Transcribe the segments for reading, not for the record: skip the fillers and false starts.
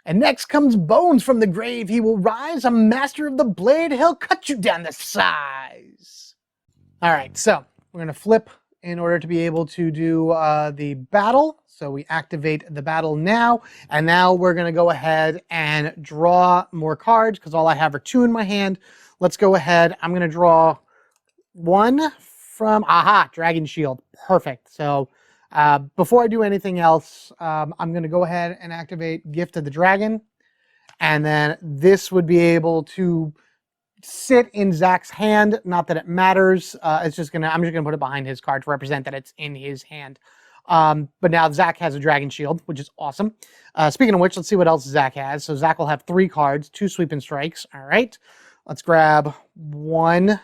And next comes Bones from the grave. He will rise, a master of the blade. He'll cut you down to size. All right, so we're going to flip in order to be able to do the battle. So we activate the battle now. And now we're going to go ahead and draw more cards because all I have are 2 in my hand. Let's go ahead. I'm going to draw 1 from, Dragon Shield. Perfect. So before I do anything else, I'm going to go ahead and activate Gift of the Dragon. And then this would be able to sit in Zach's hand. Not that it matters. I'm just gonna put it behind his card to represent that it's in his hand. But now Zach has a Dragon Shield, which is awesome. Speaking of which, let's see what else Zach has. So Zach will have 3 cards, 2 Sweep and Strikes. All right. Let's grab 1,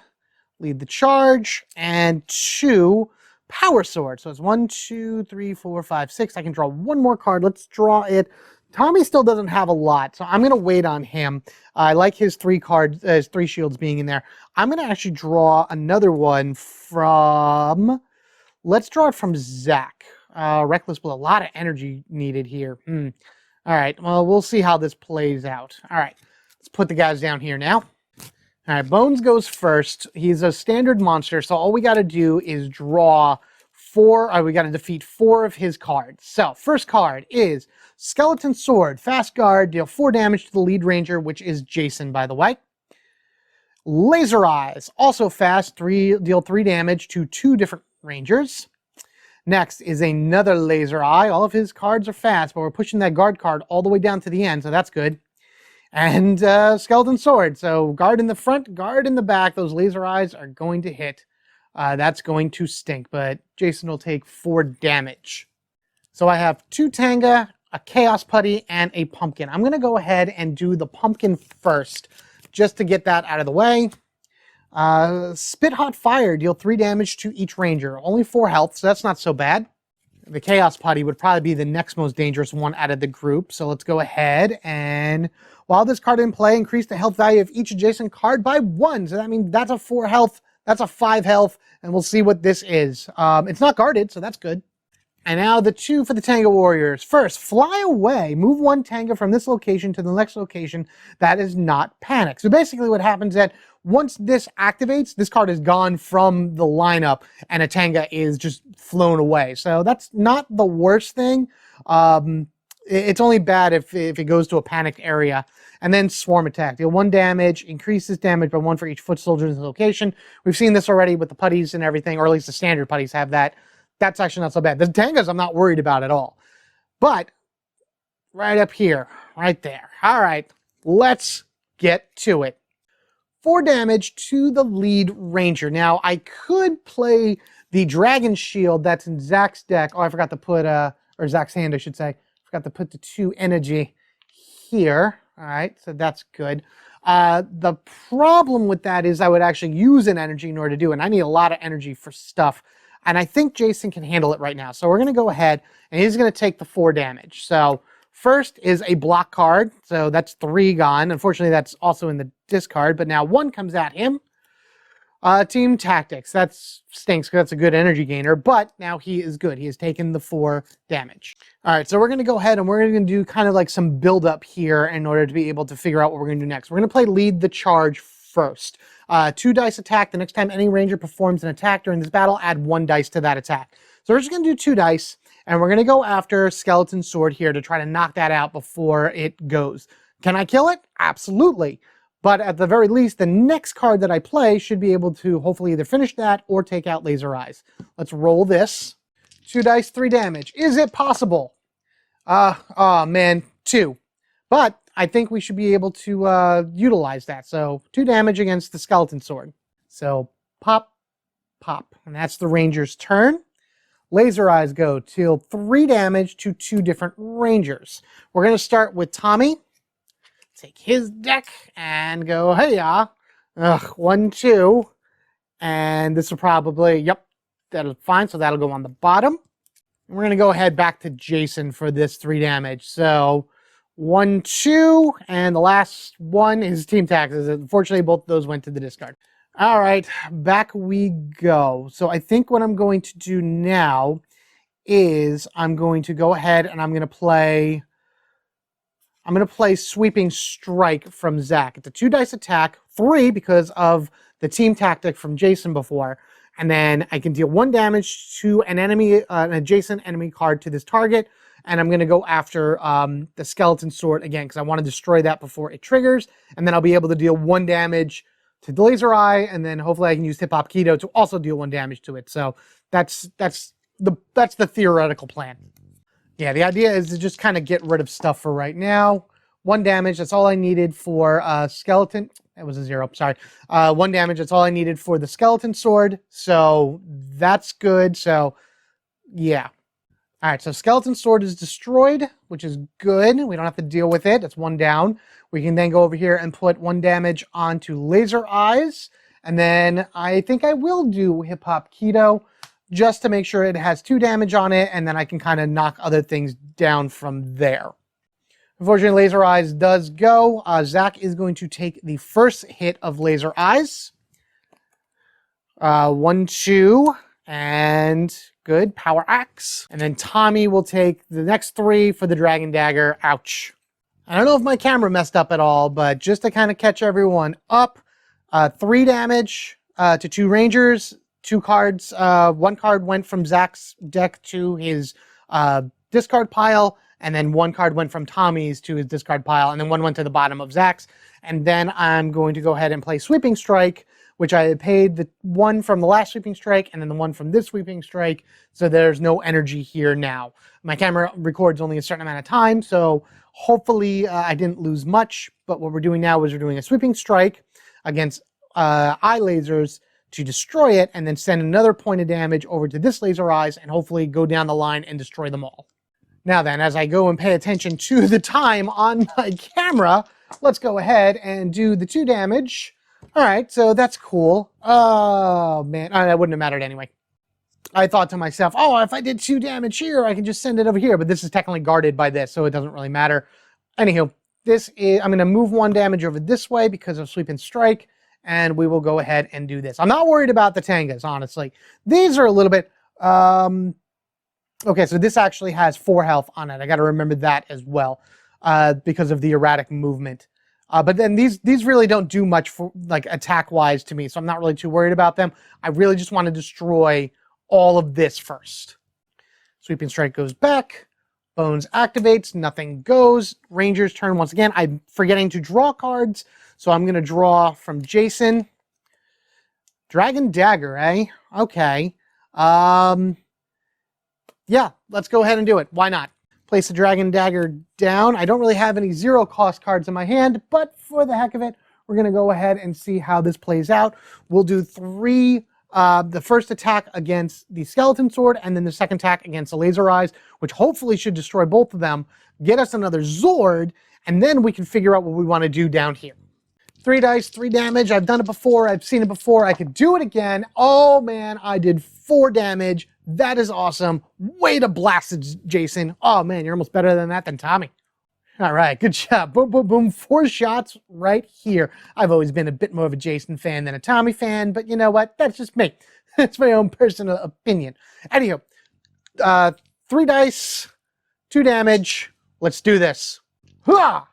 Lead the Charge, and 2, Power Sword. So it's 1, 2, 3, 4, 5, 6. I can draw 1 more card. Let's draw it. Tommy still doesn't have a lot, so I'm going to wait on him. I like his 3 cards, his 3 shields being in there. I'm going to actually draw another one from... Let's draw it from Zach. Reckless with a lot of energy needed here. All right, well, we'll see how this plays out. All right, let's put the guys down here now. All right, Bones goes first. He's a standard monster, so all we got to do is draw 4. We got to defeat 4 of his cards. So, first card is Skeleton Sword. Fast guard, deal 4 damage to the lead ranger, which is Jason, by the way. Laser Eyes, also fast, deal 3 damage to 2 different rangers. Next is another Laser Eye. All of his cards are fast, but we're pushing that guard card all the way down to the end, so that's good. And Skeleton Sword. So guard in the front, guard in the back. Those Laser Eyes are going to hit. That's going to stink, but Jason will take 4 damage. So I have 2 Tenga, a Chaos Putty, and a Pumpkin. I'm going to go ahead and do the Pumpkin first, just to get that out of the way. Spit Hot Fire, deal 3 damage to each ranger. Only 4 health, so that's not so bad. The Chaos Putty would probably be the next most dangerous one out of the group. So let's go ahead and, while this card in play, increase the health value of each adjacent card by 1. So that means that's a 4 health, that's a 5 health, and we'll see what this is. It's not guarded, so that's good. And now the 2 for the Tenga Warriors. First, fly away. Move 1 Tenga from this location to the next location that is not Panic. So basically what happens is that once this activates, this card is gone from the lineup and a Tenga is just flown away. So that's not the worst thing. It's only bad if it goes to a panicked area. And then Swarm Attack. Deal 1 damage, increases damage by 1 for each foot soldier in the location. We've seen this already with the putties and everything, or at least the standard putties have that. That's actually not so bad. The Tengas I'm not worried about at all. But right up here, right there. All right, let's get to it. 4 damage to the lead ranger. Now, I could play the Dragon Shield that's in Zach's deck. Oh, I forgot to put, or Zach's hand, I should say. Forgot to put the 2 energy here. All right, so that's good. The problem with that is I would actually use an energy in order to do it. And I need a lot of energy for stuff. And I think Jason can handle it right now. So we're going to go ahead, and he's going to take the 4 damage. So first is a block card. So that's 3 gone. Unfortunately, that's also in the discard. But now 1 comes at him. Team Tactics. That stinks because that's a good energy gainer. But now he is good. He has taken the 4 damage. All right, so we're going to go ahead, and we're going to do kind of like some build-up here in order to be able to figure out what we're going to do next. We're going to play Lead the Charge first. 2 dice attack. The next time any ranger performs an attack during this battle, add 1 dice to that attack. So we're just going to do 2 dice, and we're going to go after Skeleton Sword here to try to knock that out before it goes. Can I kill it? Absolutely. But at the very least, the next card that I play should be able to hopefully either finish that or take out Laser Eyes. Let's roll this. 2 dice, 3 damage. Is it possible? Oh man, 2. But I think we should be able to utilize that. So 2 damage against the Skeleton Sword. So pop, pop. And that's the ranger's turn. Laser Eyes go. Deal 3 damage to 2 different rangers. We're going to start with Tommy. Take his deck and go, hey-ya. 1, 2. And this will probably, yep, that'll fine. So that'll go on the bottom. And we're going to go ahead back to Jason for this 3 damage. So 1, 2, and the last one is Team Taxes. Unfortunately, both of those went to the discard. All right, back we go. So I think what I'm going to do now is I'm going to go ahead and I'm going to play I'm going to play Sweeping Strike from Zach. It's a 2-dice attack, 3 because of the team tactic from Jason before. And then I can deal 1 damage to an enemy, an adjacent enemy card to this target. And I'm going to go after the skeleton sword again because I want to destroy that before it triggers. And then I'll be able to deal 1 damage to the laser eye, and then hopefully I can use Hip Hop Keto to also deal 1 damage to it. So that's the theoretical plan. Yeah, the idea is to just kind of get rid of stuff for right now. 1 damage, that's all I needed for skeleton. It was a 0, sorry. 1 damage, that's all I needed for the skeleton sword. So that's good. So yeah. All right, so skeleton sword is destroyed, which is good. We don't have to deal with it. That's 1 down. We can then go over here and put 1 damage onto laser eyes. And then I think I will do Hip Hop Keto just to make sure it has 2 damage on it. And then I can kind of knock other things down from there. Unfortunately, laser eyes does go. Zach is going to take the first hit of laser eyes. 1, 2, and good. Power axe. And then Tommy will take the next 3 for the dragon dagger. Ouch. I don't know if my camera messed up at all, but just to kind of catch everyone up, 3 damage to 2 rangers, 2 cards. 1 card went from Zach's deck to his discard pile, and then 1 card went from Tommy's to his discard pile, and then 1 went to the bottom of Zach's. And then I'm going to go ahead and play Sweeping Strike, which I had paid the 1 from the last Sweeping Strike and then the 1 from this Sweeping Strike, so there's no energy here now. My camera records only a certain amount of time, so hopefully I didn't lose much, but what we're doing now is we're doing a Sweeping Strike against eye lasers to destroy it, and then send another point of damage over to this laser eyes, and hopefully go down the line and destroy them all. Now then, as I go and pay attention to the time on my camera, let's go ahead and do the 2 damage. All right, so that's cool. Oh, man. That wouldn't have mattered anyway. I thought to myself, oh, if I did 2 damage here, I can just send it over here. But this is technically guarded by this, so it doesn't really matter. Anywho, I'm going to move 1 damage over this way because of Sweep and Strike, and we will go ahead and do this. I'm not worried about the Tengas, honestly. These are a little bit... okay, so this actually has 4 health on it. I got to remember that as well because of the erratic movement. But then these really don't do much for like attack-wise to me, so I'm not really too worried about them. I really just want to destroy all of this first. Sweeping Strike goes back. Bones activates. Nothing goes. Ranger's turn once again. I'm forgetting to draw cards, so I'm going to draw from Jason. Dragon Dagger, eh? Okay. Yeah, let's go ahead and do it. Why not? Place the Dragon Dagger down. I don't really have any 0-cost cards in my hand, but for the heck of it, we're going to go ahead and see how this plays out. We'll do 3, the first attack against the Skeleton Sword, and then the second attack against the Laser Eyes, which hopefully should destroy both of them, get us another Zord, and then we can figure out what we want to do down here. 3 dice, 3 damage. I've done it before. I've seen it before. I could do it again. Oh, man, I did 4 damage. That is awesome. Way to blast it, Jason. Oh, man, you're almost better than that than Tommy. All right, good job. Boom, boom, boom. 4 shots right here. I've always been a bit more of a Jason fan than a Tommy fan, but you know what? That's just me. That's my own personal opinion. Anyhow, 3 dice, 2 damage. Let's do this. Hurrah!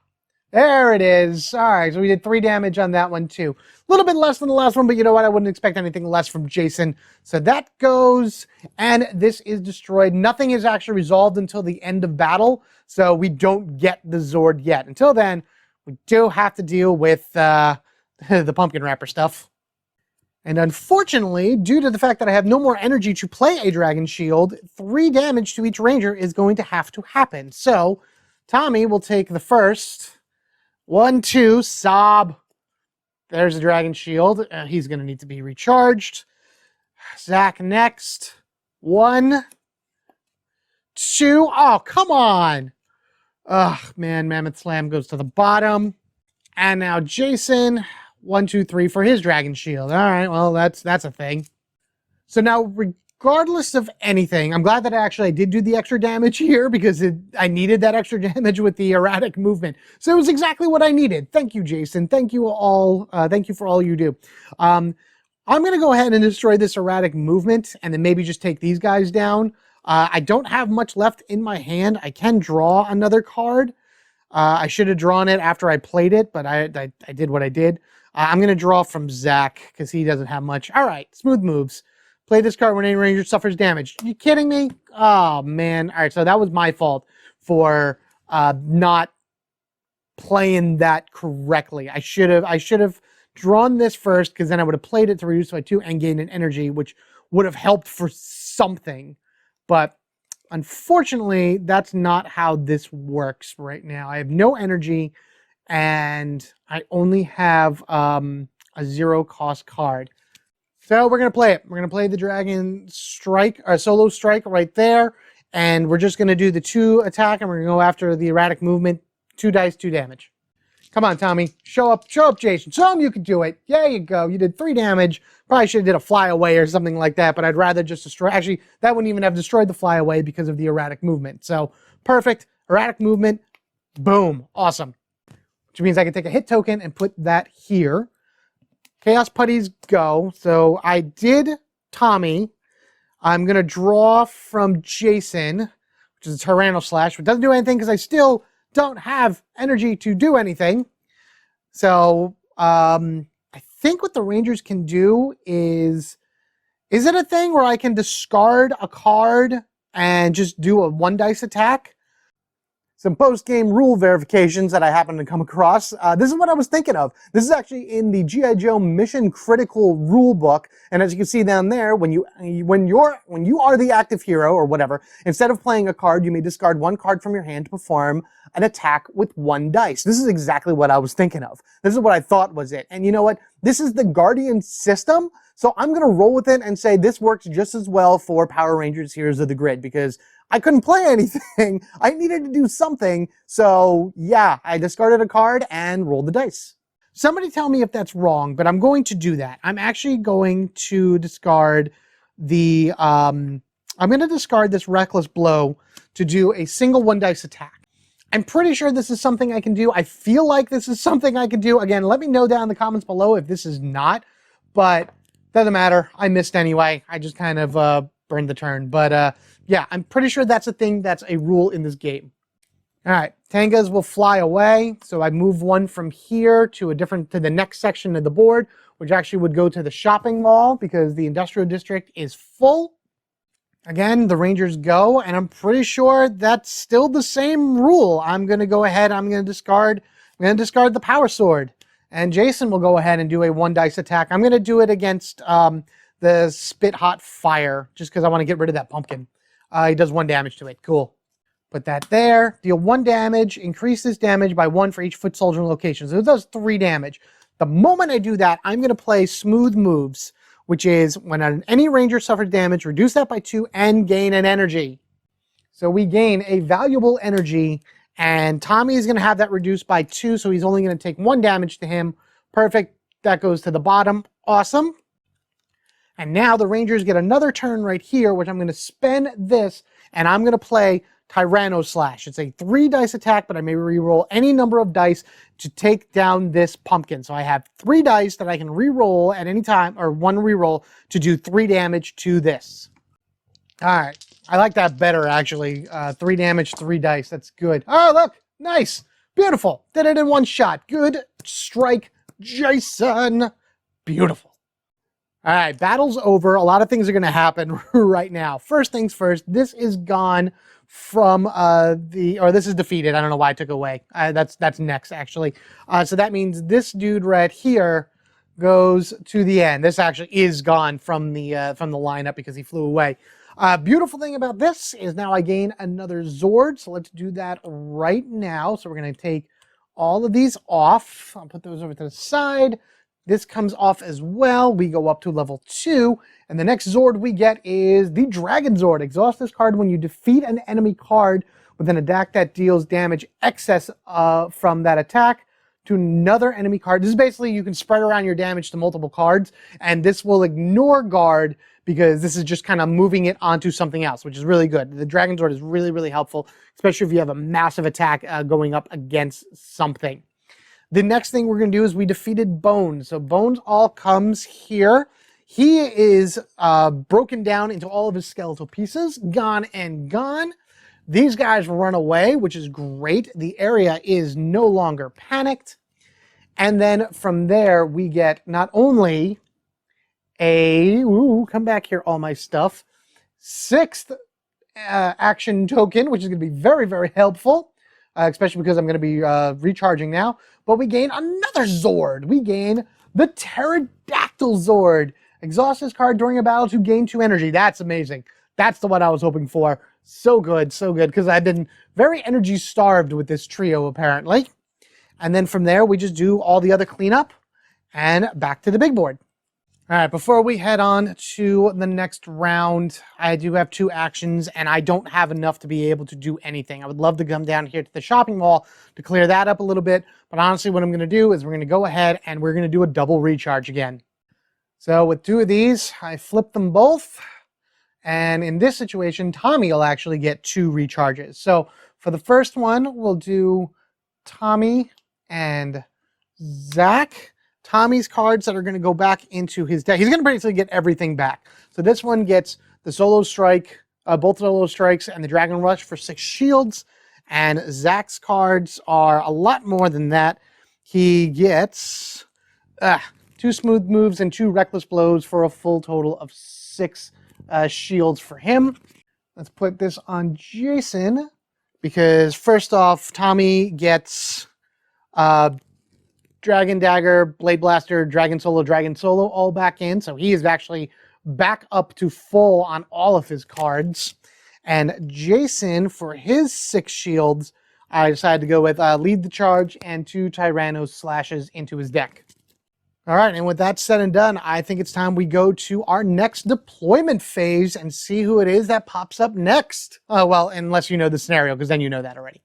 There it is. All right, so we did 3 damage on that one too. A little bit less than the last one, but you know what? I wouldn't expect anything less from Jason. So that goes, and this is destroyed. Nothing is actually resolved until the end of battle, so we don't get the Zord yet. Until then, we do have to deal with the pumpkin wrapper stuff. And unfortunately, due to the fact that I have no more energy to play a Dragon Shield, 3 damage to each Ranger is going to have to happen. So Tommy will take the first... 1, 2, sob. There's a Dragon Shield. He's going to need to be recharged. Zach next. 1, 2. Oh, come on. Ugh, man, Mammoth Slam goes to the bottom. And now Jason. 1, 2, 3 for his Dragon Shield. All right, well, that's a thing. So now, regardless of anything, I'm glad that I did do the extra damage here because I needed that extra damage with the erratic movement. So it was exactly what I needed. Thank you, Jason. Thank you all. Thank you for all you do. I'm going to go ahead and destroy this erratic movement and then maybe just take these guys down. I don't have much left in my hand. I can draw another card. I should have drawn it after I played it, but I did what I did. I'm going to draw from Zach because he doesn't have much. All right, smooth moves. Play this card when any ranger suffers damage. You kidding me? Oh, man. All right, so that was my fault for not playing that correctly. I should have drawn this first because then I would have played it to reduce by 2 and gain an energy, which would have helped for something. But unfortunately, that's not how this works right now. I have no energy, and I only have a 0-cost card. So we're going to play it. We're going to play the Dragon Strike, or Solo Strike right there, and we're just going to do the 2 attack, and we're going to go after the erratic movement. 2 dice, 2 damage. Come on, Tommy. Show up, Jason. Show him you can do it. There you go. You did 3 damage. Probably should have did a flyaway or something like that, but I'd rather just destroy. Actually, that wouldn't even have destroyed the flyaway because of the erratic movement. So, perfect. Erratic movement. Boom. Awesome. Which means I can take a hit token and put that here. Chaos Putties go. So, I did Tommy. I'm going to draw from Jason, which is a Tyranno Slash, which doesn't do anything because I still don't have energy to do anything. So I think what the Rangers can do is it a thing where I can discard a card and just do a 1 dice attack? Some post-game rule verifications that I happened to come across. This is what I was thinking of. This is actually in the G.I. Joe Mission Critical rule book. And as you can see down there, when you are the active hero or whatever, instead of playing a card, you may discard 1 card from your hand to perform an attack with 1 dice. This is exactly what I was thinking of. This is what I thought was it. And you know what? This is the Guardian system. So I'm going to roll with it and say this works just as well for Power Rangers Heroes of the Grid because I couldn't play anything. I needed to do something. So yeah, I discarded a card and rolled the dice. Somebody tell me if that's wrong, but I'm going to do that. I'm actually going to discard the, I'm going to discard this Reckless Blow to do a single 1 dice attack. I'm pretty sure this is something I can do. I feel like this is something I can do. Again, let me know down in the comments below if this is not, but doesn't matter. I missed anyway. I just kind of burned the turn. But yeah, I'm pretty sure that's a thing that's a rule in this game. All right, Tengas will fly away. So I move 1 from here to the next section of the board, which actually would go to the shopping mall because the industrial district is full. Again, the Rangers go, and I'm pretty sure that's still the same rule. I'm going to go ahead, I'm going to discard the Power Sword. And Jason will go ahead and do a 1 dice attack. I'm going to do it against the Spit Hot Fire, just because I want to get rid of that pumpkin. He does 1 damage to it. Cool. Put that there. Deal 1 damage. Increase this damage by 1 for each foot soldier location. So it does 3 damage. The moment I do that, I'm going to play Smooth Moves, which is when any ranger suffers damage, reduce that by 2 and gain an energy. So we gain a valuable energy, and Tommy is going to have that reduced by 2, so he's only going to take 1 damage to him. Perfect. That goes to the bottom. Awesome. And now the Rangers get another turn right here, which I'm going to spend this, and I'm going to play Tyranno Slash. It's a 3 dice attack, but I may reroll any number of dice to take down this pumpkin. So I have 3 dice that I can reroll at any time, or 1 reroll to do 3 damage to this. All right. I like that better, actually. 3 damage, 3 dice. That's good. Oh, look. Nice. Beautiful. Did it in 1 shot. Good strike, Jason. Beautiful. All right, battle's over. A lot of things are going to happen right now. First things first, this is gone from this is defeated. I don't know why I took it away. That's next, actually. So that means this dude right here goes to the end. This actually is gone from the lineup because he flew away. Beautiful thing about this is now I gain another Zord. So let's do that right now. So we're going to take all of these off. I'll put those over to the side. This comes off as well. We go up to level 2. And the next Zord we get is the Dragon Zord. Exhaust this card when you defeat an enemy card with an attack that deals damage excess from that attack to another enemy card. This is basically you can spread around your damage to multiple cards. And this will ignore guard because this is just kind of moving it onto something else, which is really good. The Dragon Zord is really, really helpful, especially if you have a massive attack going up against something. The next thing we're going to do is we defeated Bones. So Bones all comes here. He is broken down into all of his skeletal pieces. Gone and gone. These guys run away, which is great. The area is no longer panicked. And then from there, we get not only a, come back here, all my stuff, 6th action token, which is going to be very, very helpful, especially because I'm going to be recharging now. But we gain another Zord. We gain the Pterodactyl Zord. Exhaust this card during a battle to gain 2 energy. That's amazing. That's the one I was hoping for. So good, because I've been very energy starved with this trio, apparently. And then from there, we just do all the other cleanup and back to the big board. All right, before we head on to the next round, I do have 2 actions, and I don't have enough to be able to do anything. I would love to come down here to the shopping mall to clear that up a little bit, but honestly, what I'm going to do is we're going to go ahead and we're going to do a double recharge again. So with 2 of these, I flip them both, and in this situation, Tommy will actually get 2 recharges. So for the first one, we'll do Tommy and Zach. Tommy's cards that are going to go back into his deck. He's going to basically get everything back. So this one gets the Solo Strike, both Solo Strikes, and the Dragon Rush for 6 shields. And Zach's cards are a lot more than that. He gets 2 Smooth Moves and 2 Reckless Blows for a full total of 6 shields for him. Let's put this on Jason, because first off, Tommy gets Dragon Dagger, Blade Blaster, Dragon Solo all back in. So he is actually back up to full on all of his cards. And Jason, for his 6 shields, I decided to go with Lead the Charge and 2 Tyrannos Slashes into his deck. All right, and with that said and done, I think it's time we go to our next deployment phase and see who it is that pops up next. Well, unless you know the scenario, because then you know that already.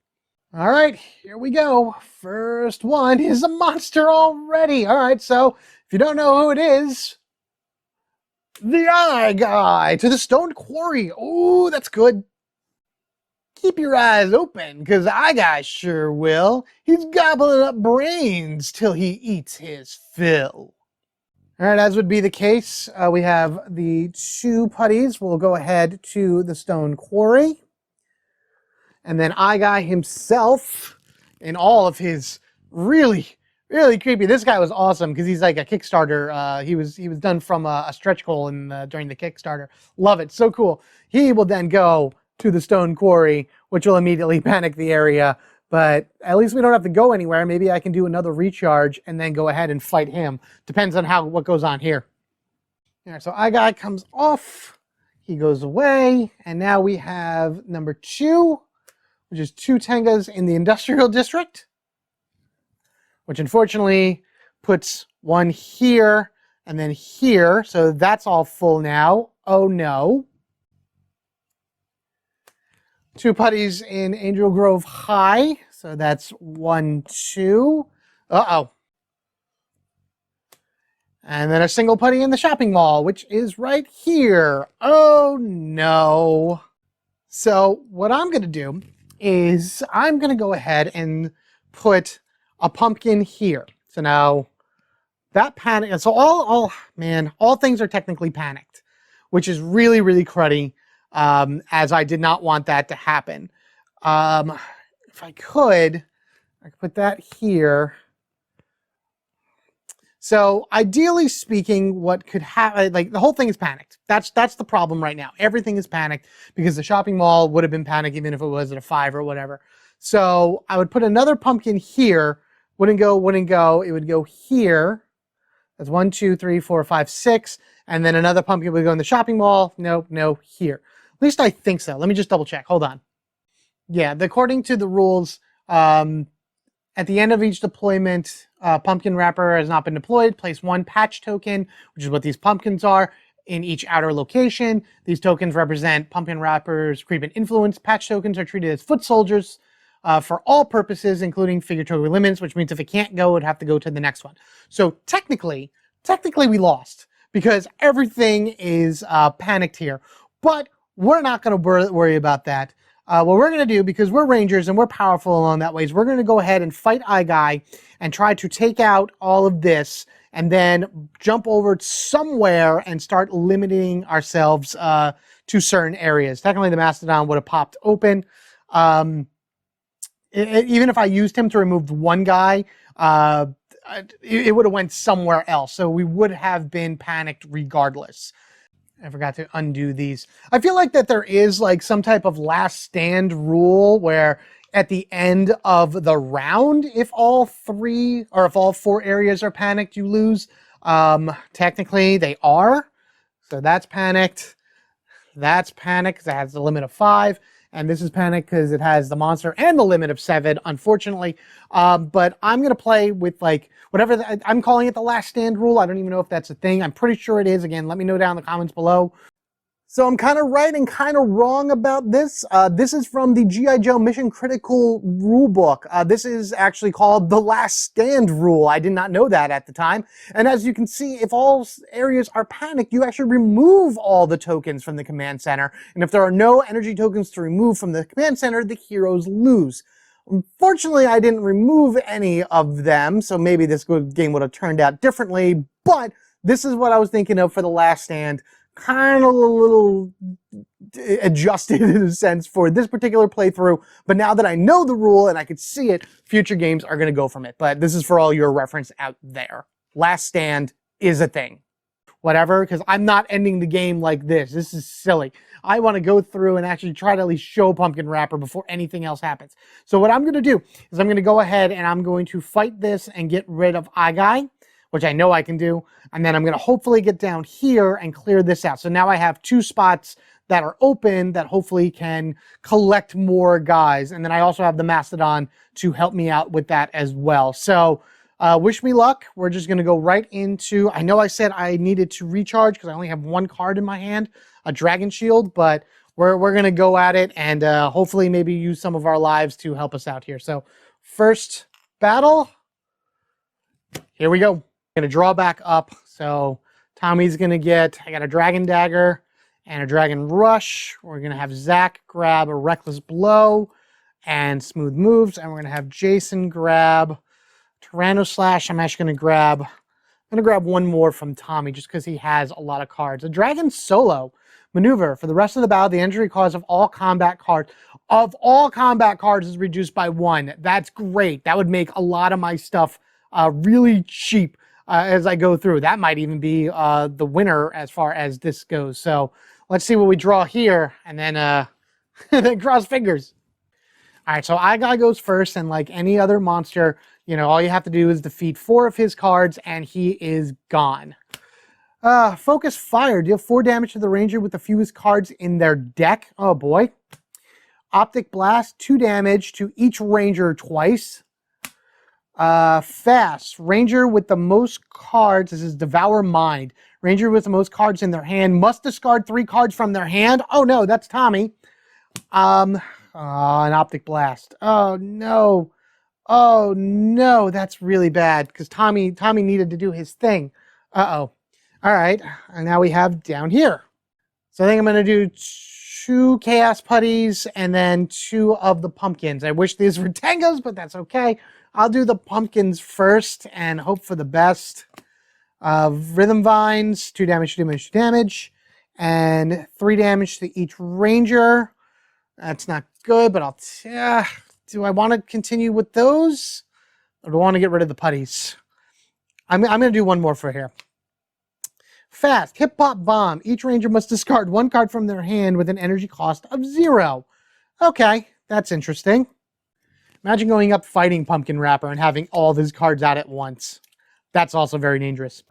All right, here we go. First one is a monster already. All right, so if you don't know who it is, the Eye Guy to the Stone Quarry. Oh, that's good. Keep your eyes open, because Eye Guy sure will. He's gobbling up brains till he eats his fill. All right, as would be the case, we have the 2 putties. We'll go ahead to the Stone Quarry. And then Eye Guy himself, in all of his really, really creepy. This guy was awesome because he's like a Kickstarter. He was done from a stretch goal during the Kickstarter. Love it, so cool. He will then go to the Stone Quarry, which will immediately panic the area. But at least we don't have to go anywhere. Maybe I can do another recharge and then go ahead and fight him. Depends on what goes on here. Yeah, so Eye Guy comes off. He goes away, and now we have number 2. Which is 2 Tengas in the Industrial District, which unfortunately puts 1 here and then here, so that's all full now. Oh no. 2 putties in Angel Grove High, so that's 1, 2. Uh-oh. And then a single putty in the shopping mall, which is right here. Oh no. So what I'm going to do is I'm going to go ahead and put a pumpkin here. So now that panic, so all things are technically panicked, which is really, really cruddy, as I did not want that to happen. If I could put that here. So ideally speaking, what could happen, like the whole thing is panicked. That's the problem right now. Everything is panicked because the shopping mall would have been panicked even if it was at a 5 or whatever. So I would put another pumpkin here. Wouldn't go. It would go here. That's 1, 2, 3, 4, 5, 6. And then another pumpkin would go in the shopping mall. No, here. At least I think so. Let me just double check. Hold on. Yeah, according to the rules, at the end of each deployment, pumpkin wrapper has not been deployed. Place 1 patch token, which is what these pumpkins are, in each outer location. These tokens represent pumpkin wrappers, creep and influence. Patch tokens are treated as foot soldiers for all purposes, including figure token limits, which means if it can't go, it would have to go to the next one. So technically we lost because everything is panicked here. But we're not going to worry about that. What we're going to do, because we're rangers and we're powerful along that way, is we're going to go ahead and fight Eye Guy and try to take out all of this and then jump over somewhere and start limiting ourselves to certain areas. Technically, the Mastodon would have popped open. Even if I used him to remove one guy, it would have went somewhere else. So we would have been panicked regardless. I forgot to undo these. I feel like that there is like some type of last stand rule where at the end of the round, if all 3 or if all 4 areas are panicked, you lose. Technically they are. So that's panicked. That's panicked because it has the limit of 5. And this is panic because it has the monster and the limit of 7, unfortunately. But I'm going to play with like whatever, I'm calling it the last stand rule. I don't even know if that's a thing. I'm pretty sure it is. Again, let me know down in the comments below. So I'm kind of right and kind of wrong about this. This is from the G.I. Joe Mission Critical rulebook. This is actually called the last stand rule. I did not know that at the time. And as you can see, if all areas are panicked, you actually remove all the tokens from the command center. And if there are no energy tokens to remove from the command center, the heroes lose. Unfortunately, I didn't remove any of them, so maybe this game would have turned out differently. But this is what I was thinking of for the last stand. Kind of a little adjusted in a sense for this particular playthrough, but now that I know the rule and I can see it, future games are going to go from it. But this is for all your reference out there. Last stand is a thing. Whatever, because I'm not ending the game like this. This is silly. I want to go through and actually try to at least show Pumpkin Wrapper before anything else happens. So what I'm going to do is I'm going to go ahead and I'm going to fight this and get rid of Eye Guy, which I know I can do. And then I'm going to hopefully get down here and clear this out. So now I have 2 spots that are open that hopefully can collect more guys. And then I also have the Mastodon to help me out with that as well. So wish me luck. We're just going to go right into, I know I said I needed to recharge because I only have 1 card in my hand, a Dragon Shield, but we're going to go at it and hopefully maybe use some of our lives to help us out here. So first battle, here we go. Going to draw back up. So Tommy's going to get, I got a Dragon Dagger and a Dragon Rush. We're going to have Zach grab a Reckless Blow and Smooth Moves. And we're going to have Jason grab Tyranno Slash. I'm actually going to grab 1 more from Tommy just because he has a lot of cards. A Dragon Solo maneuver. For the rest of the battle, the injury cost of all combat cards is reduced by 1. That's great. That would make a lot of my stuff really cheap. As I go through. That might even be the winner as far as this goes. So let's see what we draw here and then then cross fingers. All right, so Eye Guy goes first, and like any other monster, you know, all you have to do is defeat 4 of his cards and he is gone. Focus Fire. Deal 4 damage to the ranger with the fewest cards in their deck. Oh boy. Optic Blast. 2 damage to each ranger twice. Fast. Ranger with the most cards. This is Devour Mind. Ranger with the most cards in their hand must discard 3 cards from their hand. Oh no, that's Tommy. An Optic Blast. Oh no. Oh no, that's really bad because Tommy needed to do his thing. Uh-oh. All right, and now we have down here. So I think I'm going to do 2 Chaos Putties and then 2 of the pumpkins. I wish these were Tengas, but that's okay. I'll do the pumpkins first and hope for the best. Rhythm Vines, 2 damage, 2 damage, 2 damage. And 3 damage to each ranger. That's not good, but do I want to continue with those? Or do I want to get rid of the putties? I'm going to do 1 more for here. Fast. Hip Hop Bomb. Each ranger must discard 1 card from their hand with an energy cost of 0. Okay, that's interesting. Imagine going up fighting Pumpkin Wrapper and having all of his cards out at once. That's also very dangerous.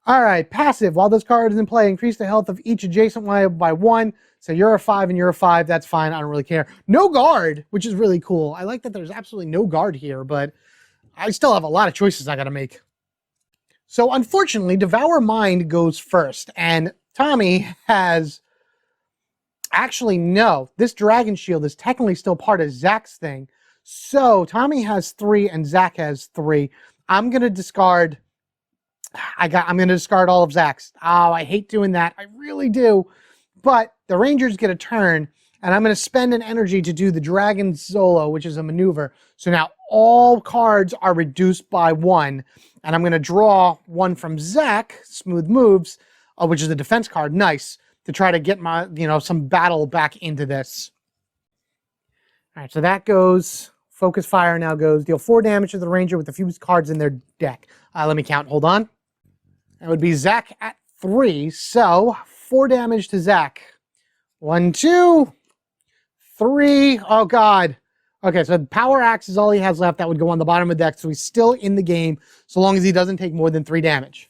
All right, passive. While this card is in play, increase the health of each adjacent one by 1. So you're a 5 and you're a 5. That's fine. I don't really care. No guard, which is really cool. I like that there's absolutely no guard here, but I still have a lot of choices I got to make. So unfortunately, Devour Mind goes first, and Tommy has... Actually, no. This Dragon Shield is technically still part of Zach's thing. So Tommy has 3 and Zach has 3. I'm going to discard... I'm going to discard all of Zach's. Oh, I hate doing that. I really do. But the Rangers get a turn, and I'm going to spend an energy to do the Dragon Solo, which is a maneuver. So now all cards are reduced by 1. And I'm going to draw 1 from Zach, Smooth Moves, which is the defense card. Nice. To try to get my, some battle back into this. All right, so that goes. Focus fire now goes. Deal 4 damage to the ranger with a few cards in their deck. Let me count. Hold on. That would be Zach at 3. So 4 damage to Zach. 1, 2, 3. Oh, God. Okay, so Power Axe is all he has left. That would go on the bottom of the deck, so he's still in the game, so long as he doesn't take more than 3 damage.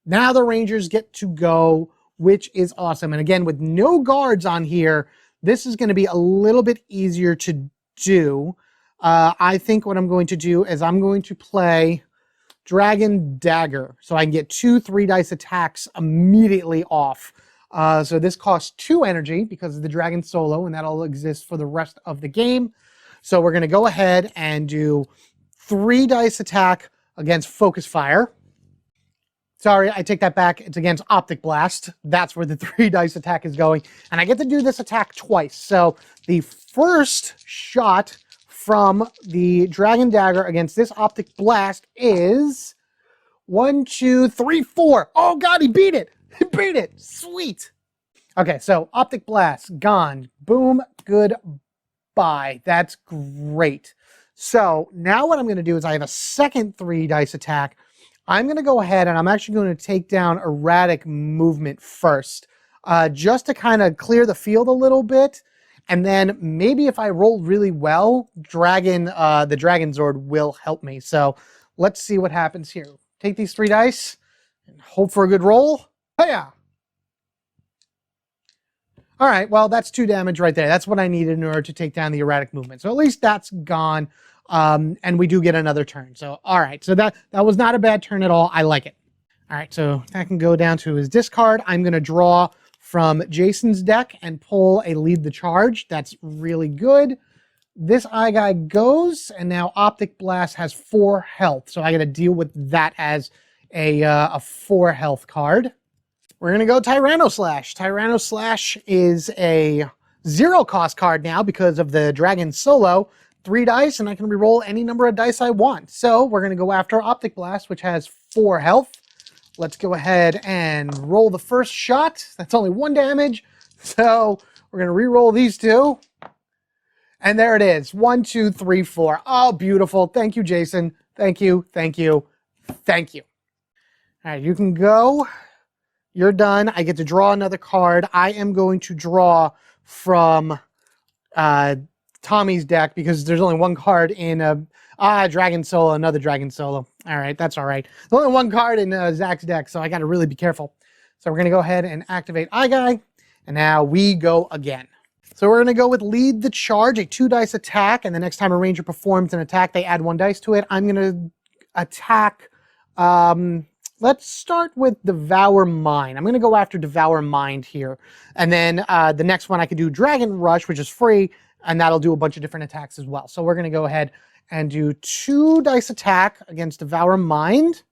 Now the Rangers get to go, which is awesome. And again, with no guards on here, this is going to be a little bit easier to do. I think what I'm going to do is I'm going to play Dragon Dagger, so I can get 2 3-dice attacks immediately off. So this costs 2 energy because of the Dragon Solo, and that'll exist for the rest of the game. So we're going to go ahead and do 3-dice attack against Focus Fire. Sorry, I take that back. It's against Optic Blast. That's where the 3-dice attack is going. And I get to do this attack twice. So the first shot from the Dragon Dagger against this Optic Blast is 1, 2, 3, 4. Oh, God, he beat it. He beat it. Sweet. Okay, so Optic Blast, gone. Boom, goodbye. That's great. So now what I'm going to do is I have a second 3-dice attack. I'm going to go ahead and I'm actually going to take down Erratic Movement first, just to kind of clear the field a little bit. And then maybe if I roll really well, the Dragon Zord will help me. So let's see what happens here. Take these 3 dice and hope for a good roll. Hiya! All right, well, that's 2 damage right there. That's what I needed in order to take down the Erratic Movement. So at least that's gone. And we do get another turn. So, all right. So that was not a bad turn at all. I like it. All right. So I can go down to his discard. I'm going to draw from Jason's deck and pull a Lead the Charge. That's really good. This eye guy goes, and now Optic Blast has 4 health. So I got to deal with that as a 4 health card. We're going to go Tyrannoslash. Tyrannoslash is a 0-cost card now because of the Dragon Solo. 3 dice, and I can reroll any number of dice I want. So we're going to go after Optic Blast, which has 4 health. Let's go ahead and roll the first shot. That's only 1 damage. So we're going to reroll these 2. And there it is. 1, 2, 3, 4. Oh, beautiful. Thank you, Jason. Thank you. Thank you. Thank you. All right, you can go. You're done. I get to draw another card. I am going to draw from Tommy's deck because there's only 1 card in Dragon Solo, another Dragon Solo. All right, that's all right. There's only 1 card in Zach's deck, so I got to really be careful. So we're going to go ahead and activate Eye Guy, and now we go again. So we're going to go with Lead the Charge, a 2-dice attack, and the next time a Ranger performs an attack, they add 1 dice to it. I'm going to attack, let's start with Devour Mind. I'm going to go after Devour Mind here. And then the next one I could do Dragon Rush, which is free, and that'll do a bunch of different attacks as well. So we're going to go ahead and do 2-dice attack against Devour Mind.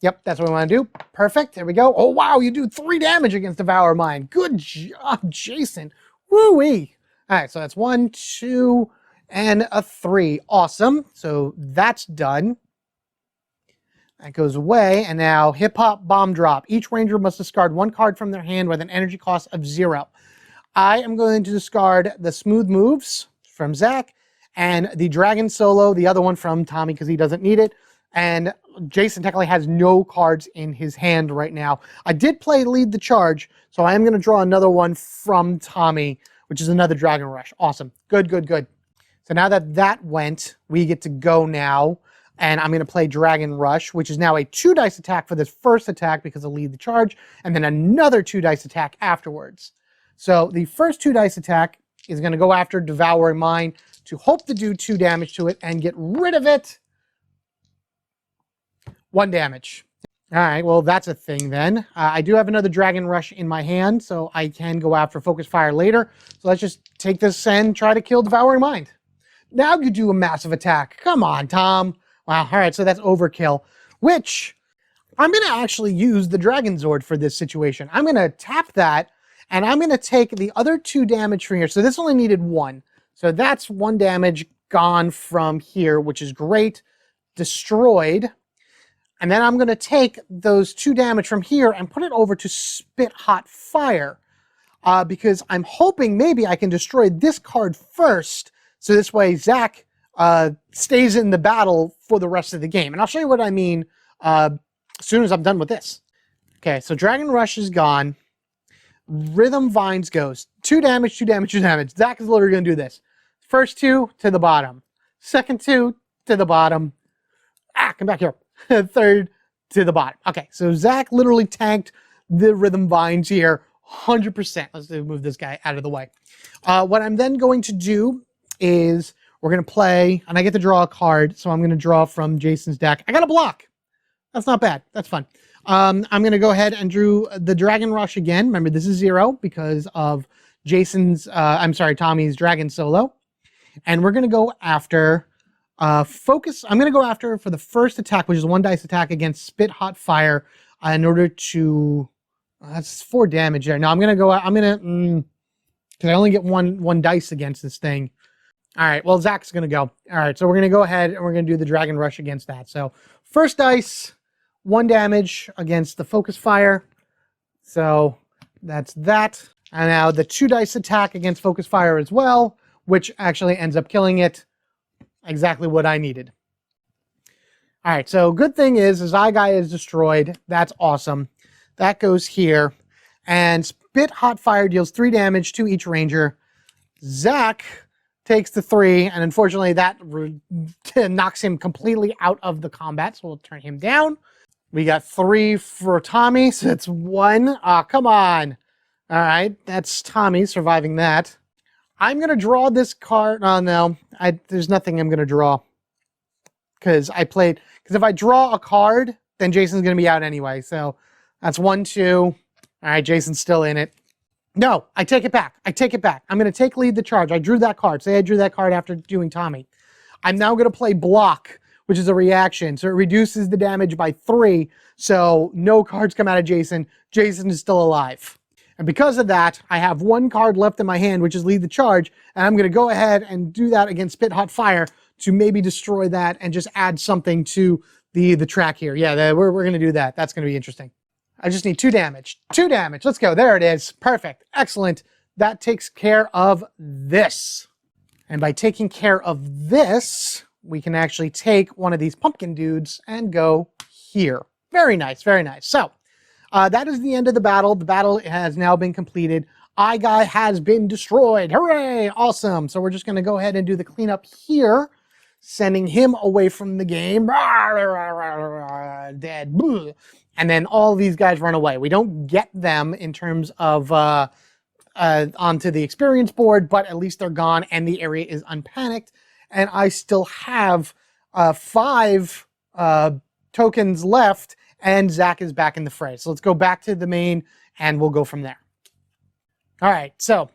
Yep, that's what we want to do. Perfect. There we go. Oh, wow, you do 3 damage against Devour Mind. Good job, Jason. Woo-wee. All right, so that's 1, 2, and a 3. Awesome. So that's done. That goes away, and now Hip Hop Bomb Drop. Each Ranger must discard 1 card from their hand with an energy cost of 0. I am going to discard the Smooth Moves from Zach and the Dragon Solo, the other one from Tommy because he doesn't need it. And Jason technically has no cards in his hand right now. I did play Lead the Charge, so I am going to draw another one from Tommy, which is another Dragon Rush. Awesome. Good, good, good. So now that that went, we get to go now. And I'm going to play Dragon Rush, which is now a 2-dice attack for this first attack because of Lead the Charge, and then another 2-dice attack afterwards. So the first 2-dice attack is going to go after Devouring Mind to hope to do 2 damage to it and get rid of it. 1 damage. All right, well, that's a thing then. I do have another Dragon Rush in my hand, so I can go after Focus Fire later. So let's just take this and try to kill Devouring Mind. Now you do a massive attack. Come on, Tom. Wow, all right, so that's overkill, which I'm going to actually use the Dragon Zord for this situation. I'm going to tap that, and I'm going to take the other 2 damage from here. So this only needed 1. So that's 1 damage gone from here, which is great. Destroyed. And then I'm going to take those 2 damage from here and put it over to Spit Hot Fire. because I'm hoping maybe I can destroy this card first, so this way Zach stays in the battle for the rest of the game. And I'll show you what I mean as soon as I'm done with this. Okay, so Dragon Rush is gone. Rhythm Vines goes. 2 damage, 2 damage, 2 damage. Zach is literally going to do this. First 2 to the bottom. Second 2 to the bottom. Come back here. Third to the bottom. Okay, so Zach literally tanked the Rhythm Vines here 100%. Let's move this guy out of the way. What I'm then going to do is we're going to play, and I get to draw a card, so I'm going to draw from Jason's deck. I got a block. That's not bad. That's fun. I'm going to go ahead and drew the Dragon Rush again. Remember, this is 0 because of Tommy's Dragon Solo. And we're going to go after Focus. I'm going to go after for the first attack, which is 1 dice attack against Spit Hot Fire in order to... that's 4 damage there. No, I'm going to because I only get one dice against this thing. All right, well, Zach's going to go. All right, so we're going to go ahead and we're going to do the Dragon Rush against that. So first dice, 1 damage against the Focus Fire. So that's that. And now the 2 dice attack against Focus Fire as well, which actually ends up killing it. Exactly what I needed. All right, so good thing is Zygai is destroyed. That's awesome. That goes here. And Spit Hot Fire deals 3 damage to each ranger. Zach takes the 3, and unfortunately that knocks him completely out of the combat, so we'll turn him down. We got 3 for Tommy, so it's 1. Come on. All right, that's Tommy surviving that. I'm going to draw this card. Oh, no, there's nothing I'm going to draw. Because if I draw a card, then Jason's going to be out anyway. So that's 1, 2. All right, Jason's still in it. No, I take it back. I take it back. I'm going to take lead the charge. I drew that card. Say I drew that card after doing Tommy. I'm now going to play block, which is a reaction. So it reduces the damage by 3. So no cards come out of Jason. Jason is still alive. And because of that, I have 1 card left in my hand, which is lead the charge. And I'm going to go ahead and do that against Spit Hot Fire to maybe destroy that and just add something to the track here. Yeah, we're going to do that. That's going to be interesting. I just need 2 damage. 2 damage. Let's go. There it is. Perfect. Excellent. That takes care of this. And by taking care of this, we can actually take one of these pumpkin dudes and go here. Very nice. Very nice. So that is the end of the battle. The battle has now been completed. Guy has been destroyed. Hooray! Awesome. So we're just going to go ahead and do the cleanup here, sending him away from the game. Dead. And then all these guys run away. We don't get them in terms of onto the experience board, but at least they're gone and the area is unpanicked. And I still have 5 tokens left, and Zach is back in the fray. So let's go back to the main and we'll go from there. All right, so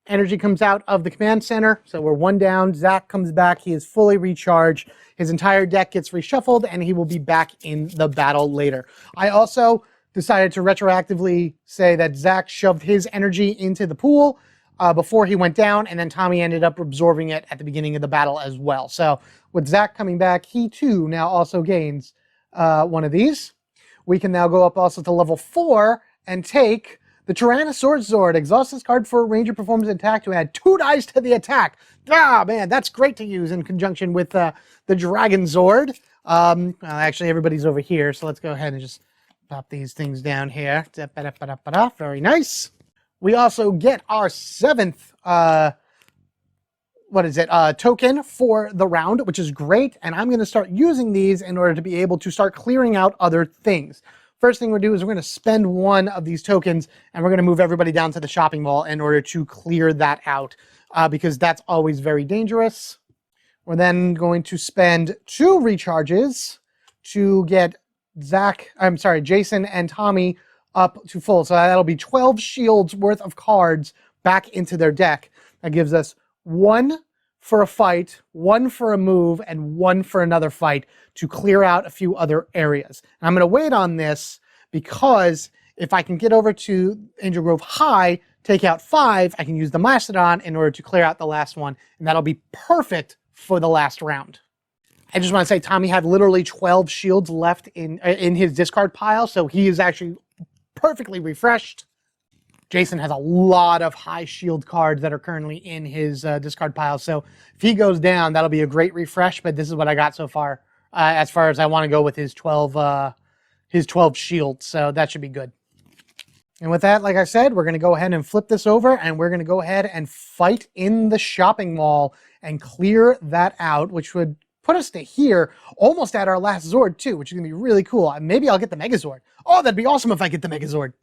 energy comes out of the command center. So we're 1 down. Zach comes back. He is fully recharged. His entire deck gets reshuffled, and he will be back in the battle later. I also decided to retroactively say that Zach shoved his energy into the pool before he went down, and then Tommy ended up absorbing it at the beginning of the battle as well. So with Zach coming back, he too now also gains 1 of these. We can now go up also to level 4 and take the Tyrannosaurus Zord. Exhaust this card for a ranger performs an attack to add 2 dice to the attack. Man, that's great to use in conjunction with the Dragon Zord. Actually, everybody's over here, so let's go ahead and just pop these things down here. Very nice. We also get our 7th, token for the round, which is great. And I'm going to start using these in order to be able to start clearing out other things. First thing we're going to do is we're going to spend 1 of these tokens, and we're going to move everybody down to the shopping mall in order to clear that out, because that's always very dangerous. We're then going to spend 2 recharges to get Jason and Tommy up to full. So that'll be 12 shields worth of cards back into their deck. That gives us 1 for a fight, 1 for a move, and 1 for another fight to clear out a few other areas. And I'm going to wait on this because if I can get over to Angel Grove High, take out 5, I can use the Mastodon in order to clear out the last one, and that'll be perfect for the last round. I just want to say Tommy had literally 12 shields left in his discard pile, so he is actually perfectly refreshed. Jason has a lot of high shield cards that are currently in his discard pile. So if he goes down, that'll be a great refresh. But this is what I got so far as I want to go with his 12 shields. So that should be good. And with that, like I said, we're going to go ahead and flip this over, and we're going to go ahead and fight in the shopping mall and clear that out, which would put us to here, almost at our last Zord too, which is going to be really cool. Maybe I'll get the Megazord. Oh, that'd be awesome if I get the Megazord.